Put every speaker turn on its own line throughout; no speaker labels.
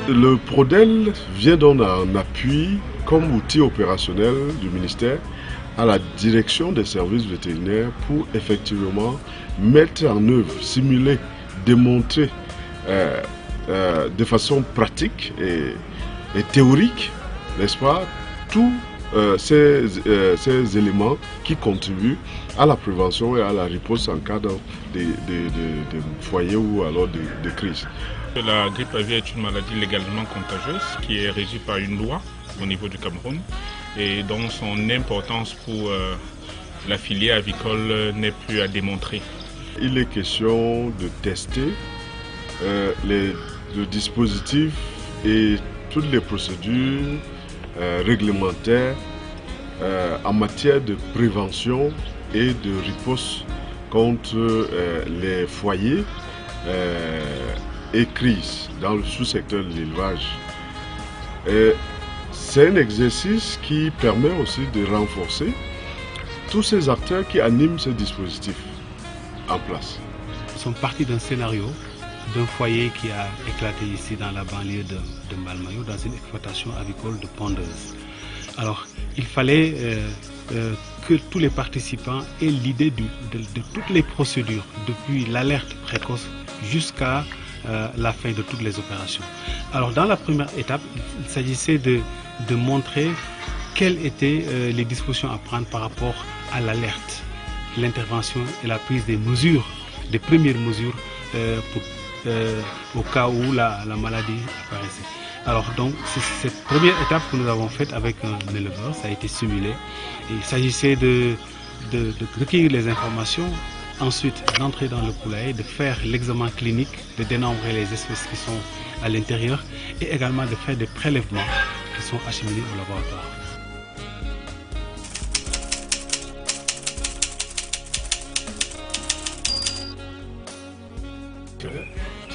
Le Prodel vient donner un appui comme outil opérationnel du ministère à la direction des services vétérinaires pour effectivement mettre en œuvre, simuler, démontrer de façon pratique et théorique, n'est-ce pas, tous ces éléments qui contribuent à la prévention et à la riposte en cas de foyer ou alors de crise.
La grippe aviaire est une maladie légalement contagieuse qui est régie par une loi au niveau du Cameroun et dont son importance pour la filière avicole n'est plus à démontrer.
Il est question de tester le dispositif et toutes les procédures réglementaires en matière de prévention et de riposte contre les foyers et crises dans le sous-secteur de l'élevage. C'est un exercice qui permet aussi de renforcer tous ces acteurs qui animent ce dispositif en place.
Nous sommes partis d'un scénario d'un foyer qui a éclaté ici dans la banlieue de Malmayo, dans une exploitation avicole de pondeuses. Alors, il fallait que tous les participants aient l'idée de toutes les procédures, depuis l'alerte précoce jusqu'à la fin de toutes les opérations. Alors, dans la première étape, il s'agissait de montrer quelles étaient les dispositions à prendre par rapport à l'alerte, l'intervention et la prise des mesures, des premières mesures au cas où la maladie apparaissait. Alors donc, c'est cette première étape que nous avons faite avec un éleveur, ça a été simulé. Et il s'agissait de recueillir les informations, ensuite d'entrer dans le poulailler, de faire l'examen clinique, de dénombrer les espèces qui sont à l'intérieur et également de faire des prélèvements qui sont acheminés au laboratoire.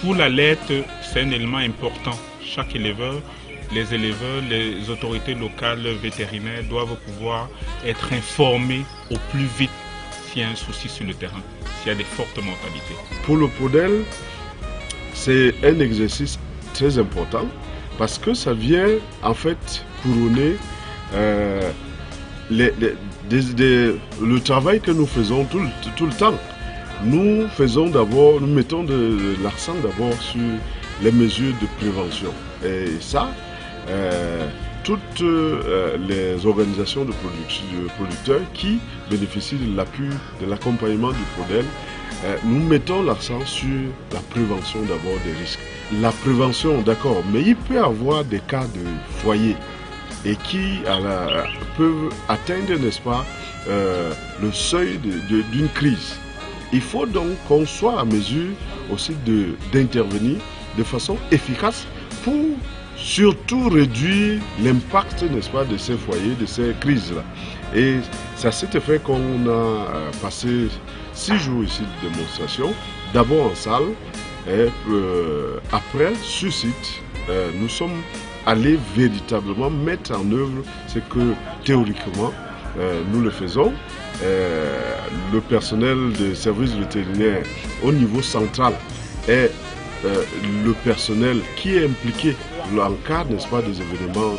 Pour l'alerte, c'est un élément important. Chaque éleveur, les autorités locales vétérinaires doivent pouvoir être informés au plus vite s'il y a un souci sur le terrain, s'il y a des fortes mortalités.
Pour le Prodel, c'est un exercice très important parce que ça vient en fait couronner le travail que nous faisons tout le temps. Nous mettons de l'accent d'abord sur les mesures de prévention. Et ça, toutes les organisations de producteurs qui bénéficient de l'appui, de l'accompagnement du Prodel, nous mettons l'accent sur la prévention d'abord des risques. La prévention, d'accord, mais il peut y avoir des cas de foyer et qui peuvent atteindre, n'est-ce pas, le seuil d'une crise. Il faut donc qu'on soit à mesure aussi d'intervenir de façon efficace pour surtout réduire l'impact, n'est-ce pas, de ces foyers, de ces crises-là. Et c'est à cet effet qu'on a passé 6 jours ici de démonstration, d'abord en salle et après sur site. Nous sommes allés véritablement mettre en œuvre ce que théoriquement nous le faisons. Le personnel des services vétérinaires au niveau central est le personnel qui est impliqué en cas, n'est-ce pas, des événements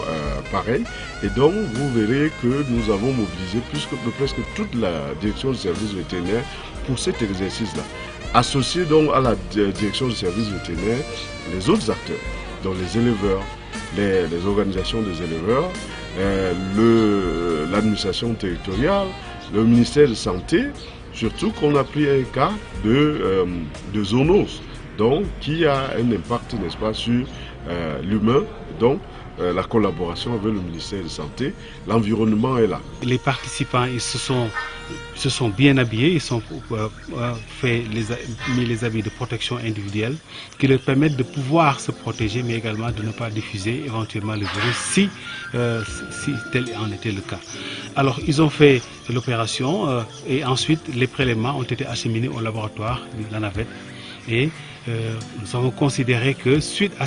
pareils. Et donc, vous verrez que nous avons mobilisé presque toute la direction du service vétérinaire pour cet exercice-là. Associé donc à la direction du service vétérinaire, les autres acteurs, donc les éleveurs, les organisations des éleveurs, l'administration territoriale, le ministère de la Santé, surtout qu'on a pris un cas de zoonose, donc qui a un impact, n'est-ce pas, sur l'humain. Donc la collaboration avec le ministère de la Santé, l'environnement est là.
Les participants, ils se sont bien habillés, ils ont mis les habits de protection individuelle qui leur permettent de pouvoir se protéger, mais également de ne pas diffuser éventuellement le virus si tel en était le cas. Alors ils ont fait l'opération et ensuite les prélèvements ont été acheminés au laboratoire, la navette, et nous avons considéré que suite à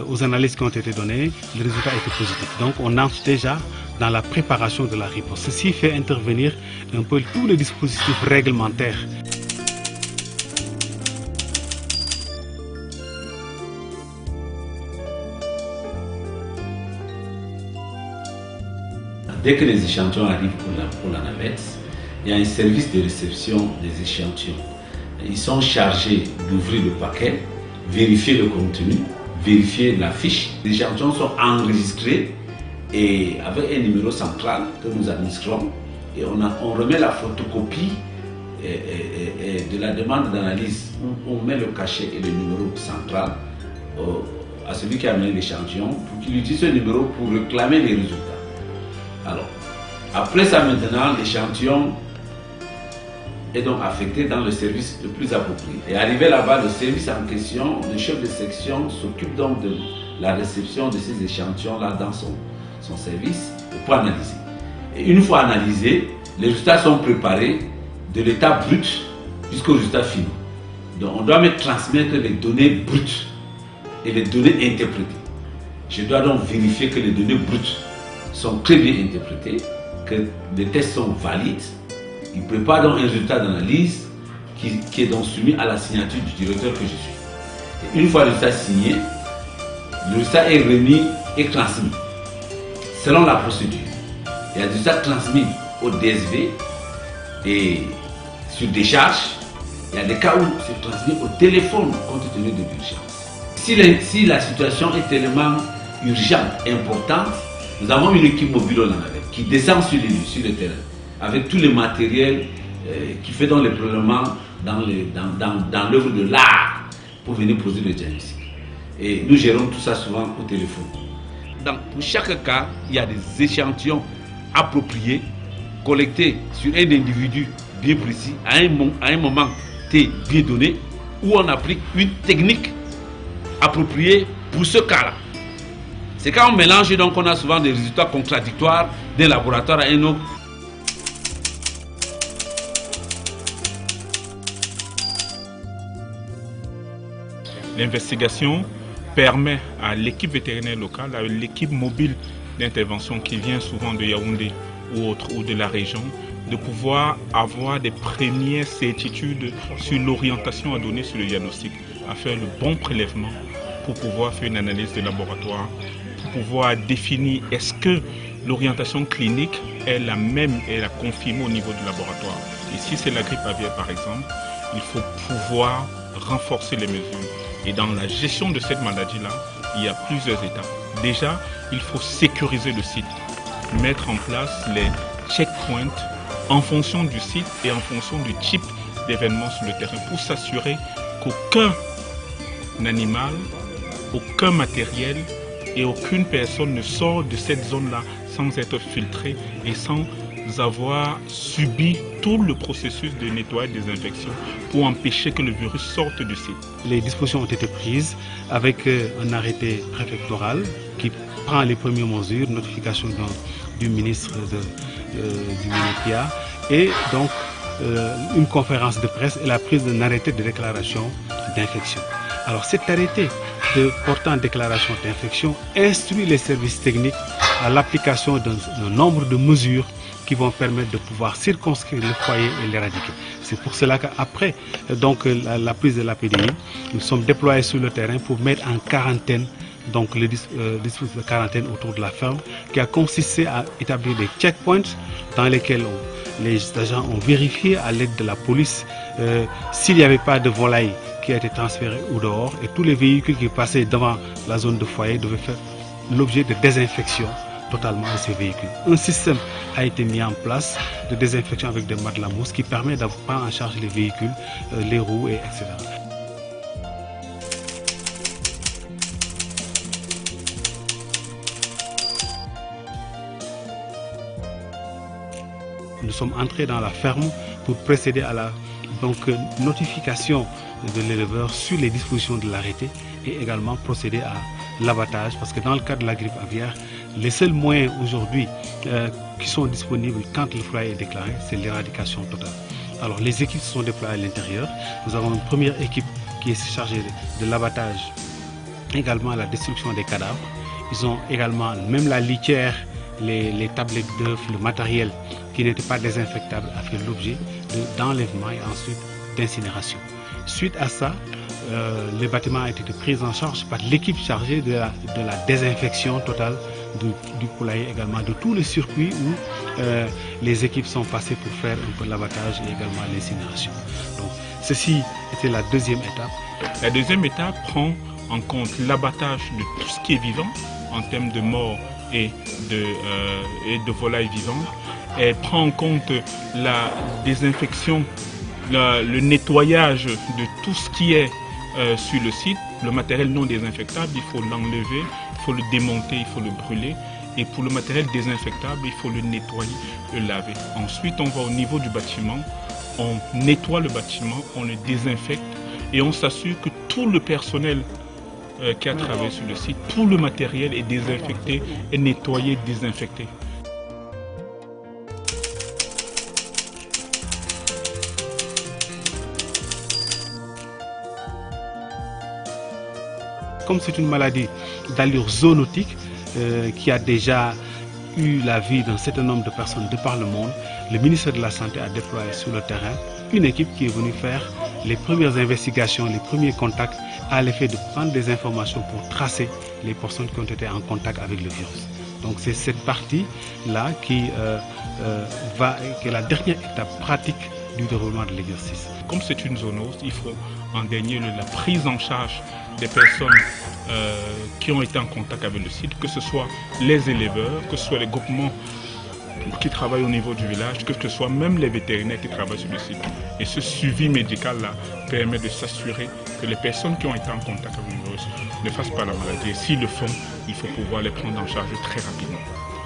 aux analyses qui ont été données, le résultat était positif. Donc on entre déjà dans la préparation de la riposte. Ceci fait intervenir un peu tous les dispositifs réglementaires.
Dès que les échantillons arrivent pour la navette, il y a un service de réception des échantillons. Ils sont chargés d'ouvrir le paquet, vérifier le contenu, vérifier la fiche. Les échantillons sont enregistrés et avec un numéro central que nous administrons. Et on remet la photocopie de la demande d'analyse. On met le cachet et le numéro central à celui qui a amené l'échantillon pour qu'il utilise ce numéro pour réclamer les résultats. Alors, après ça maintenant, l'échantillon est donc affecté dans le service le plus approprié. Et arrivé là-bas, le service en question, le chef de section s'occupe donc de la réception de ces échantillons-là dans son service pour analyser. Et une fois analysés, les résultats sont préparés de l'état brut jusqu'au résultat final. Donc on doit me transmettre les données brutes et les données interprétées. Je dois donc vérifier que les données brutes sont très bien interprétés, que les tests sont valides. Il prépare donc un résultat d'analyse qui est donc soumis à la signature du directeur que je suis. Et une fois le résultat signé, le résultat est remis et transmis selon la procédure. Il y a des résultats transmis au DSV et sur décharge. Il y a des cas où c'est transmis au téléphone compte tenu de l'urgence. Si la situation est tellement urgente, importante, nous avons une équipe mobile au navette qui descend sur les lieux, sur le terrain, avec tous les matériels qui fait donc les prélèvements dans l'œuvre de l'art pour venir poser le diagnostic. Et nous gérons tout ça souvent au téléphone. Pour chaque cas, il y a des échantillons appropriés, collectés sur un individu bien précis, à un moment T bien donné, où on applique une technique appropriée pour ce cas-là. C'est quand on mélange, donc on a souvent des résultats contradictoires d'un laboratoire à un autre.
L'investigation permet à l'équipe vétérinaire locale, à l'équipe mobile d'intervention qui vient souvent de Yaoundé ou de la région, de pouvoir avoir des premières certitudes sur l'orientation à donner sur le diagnostic, à faire le bon prélèvement pour pouvoir faire une analyse de laboratoire, pour pouvoir définir est-ce que l'orientation clinique est la même et la confirmée au niveau du laboratoire. Et si c'est la grippe aviaire par exemple, il faut pouvoir renforcer les mesures. Et dans la gestion de cette maladie-là, il y a plusieurs étapes. Déjà, il faut sécuriser le site, mettre en place les checkpoints en fonction du site et en fonction du type d'événement sur le terrain pour s'assurer qu'aucun animal, aucun matériel et aucune personne ne sort de cette zone-là sans être filtré et sans avoir subi tout le processus de nettoyage des infections pour empêcher que le virus sorte du site.
Les dispositions ont été prises avec un arrêté préfectoral qui prend les premières mesures, notification du ministre du MINEPIA et donc une conférence de presse et la prise d'un arrêté de déclaration d'infection. Alors cet arrêté portant déclaration d'infection instruit les services techniques à l'application d'un nombre de mesures qui vont permettre de pouvoir circonscrire le foyer et l'éradiquer. C'est pour cela qu'après donc la prise de l'APDI, nous sommes déployés sur le terrain pour mettre en quarantaine donc le dispositif de quarantaine autour de la ferme qui a consisté à établir des checkpoints dans lesquels les agents ont vérifié à l'aide de la police s'il n'y avait pas de volaille qui a été transférée au dehors et tous les véhicules qui passaient devant la zone de foyer devaient faire l'objet de désinfection totalement de ces véhicules. Un système a été mis en place de désinfection avec des matelas mousse qui permet de prendre en charge les véhicules, les roues, etc. Nous sommes entrés dans la ferme pour procéder à la notification de l'éleveur sur les dispositions de l'arrêté et également procéder à l'abattage parce que dans le cas de la grippe aviaire, les seuls moyens aujourd'hui qui sont disponibles quand le foyer est déclaré, c'est l'éradication totale. Alors les équipes sont déployées à l'intérieur. Nous avons une première équipe qui est chargé de l'abattage, également la destruction des cadavres. Ils ont également même la litière, les tablettes d'œufs, le matériel qui n'était pas désinfectable a fait l'objet d'enlèvement et ensuite d'incinération. Suite à ça, le bâtiment a été pris en charge par l'équipe chargée de la désinfection totale du poulailler, également de tous les circuits où les équipes sont passées pour faire un peu l'abattage et également l'incinération. Donc ceci était la deuxième étape.
La deuxième étape prend en compte l'abattage de tout ce qui est vivant en termes de morts et de volailles vivantes. Elle prend en compte la désinfection, le nettoyage de tout ce qui est sur le site. Le matériel non désinfectable, il faut l'enlever, il faut le démonter, il faut le brûler. Et pour le matériel désinfectable, il faut le nettoyer, le laver. Ensuite, on va au niveau du bâtiment, on nettoie le bâtiment, on le désinfecte et on s'assure que tout le personnel qui a travaillé sur le site, tout le matériel est désinfecté, est nettoyé, désinfecté.
Comme c'est une maladie d'allure zoonotique qui a déjà eu la vie d'un certain nombre de personnes de par le monde, le ministère de la Santé a déployé sur le terrain une équipe qui est venue faire les premières investigations, les premiers contacts à l'effet de prendre des informations pour tracer les personnes qui ont été en contact avec le virus. Donc c'est cette partie-là qui est la dernière étape pratique du déroulement de l'exercice.
Comme c'est une zoonose, il faut en dernier lieu la prise en charge des personnes qui ont été en contact avec le site, que ce soit les éleveurs, que ce soit les groupements qui travaillent au niveau du village, que ce soit même les vétérinaires qui travaillent sur le site. Et ce suivi médical-là permet de s'assurer que les personnes qui ont été en contact avec le virus ne fassent pas la maladie. Et s'ils le font, il faut pouvoir les prendre en charge très rapidement.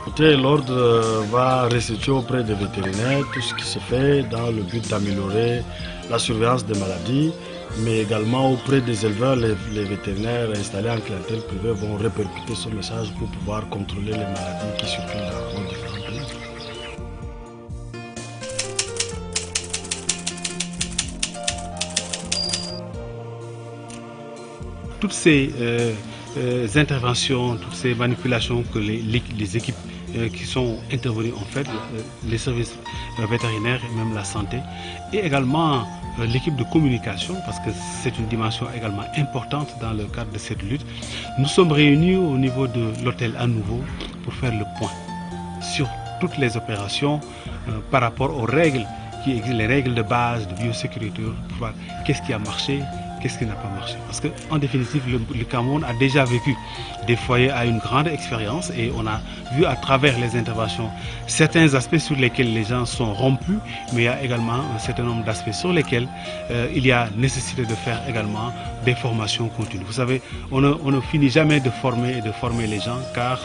Écoutez, l'ordre va restituer auprès des vétérinaires tout ce qui se fait dans le but d'améliorer la surveillance des maladies, mais également auprès des éleveurs, les vétérinaires installés en clientèle privée vont répercuter ce message pour pouvoir contrôler les maladies qui circulent dans nos différents pays.
Toutes ces interventions, toutes ces manipulations que les équipes qui sont intervenues ont fait, les services vétérinaires et même la santé, et également l'équipe de communication, parce que c'est une dimension également importante dans le cadre de cette lutte. Nous sommes réunis au niveau de l'hôtel à nouveau pour faire le point sur toutes les opérations par rapport aux règles qui existent, les règles de base de biosécurité, pour voir qu'est-ce qui a marché, qu'est-ce qui n'a pas marché. Parce qu'en définitive, le Cameroun a déjà vécu des foyers à une grande expérience et on a vu à travers les interventions certains aspects sur lesquels les gens sont rompus, mais il y a également un certain nombre d'aspects sur lesquels il y a nécessité de faire également des formations continues. Vous savez, on ne finit jamais de former et de former les gens car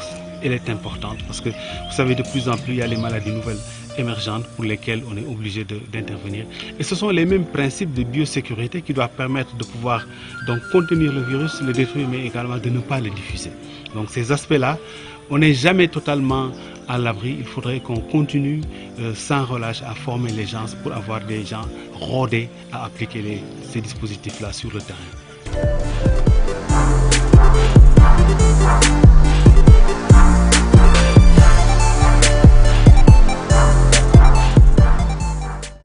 elle est importante parce que vous savez, de plus en plus, il y a les maladies nouvelles émergentes pour lesquelles on est obligé d'intervenir. Et ce sont les mêmes principes de biosécurité qui doivent permettre de pouvoir donc contenir le virus, le détruire, mais également de ne pas le diffuser. Donc ces aspects-là, on n'est jamais totalement à l'abri. Il faudrait qu'on continue sans relâche à former les gens pour avoir des gens rodés à appliquer ces dispositifs-là sur le terrain.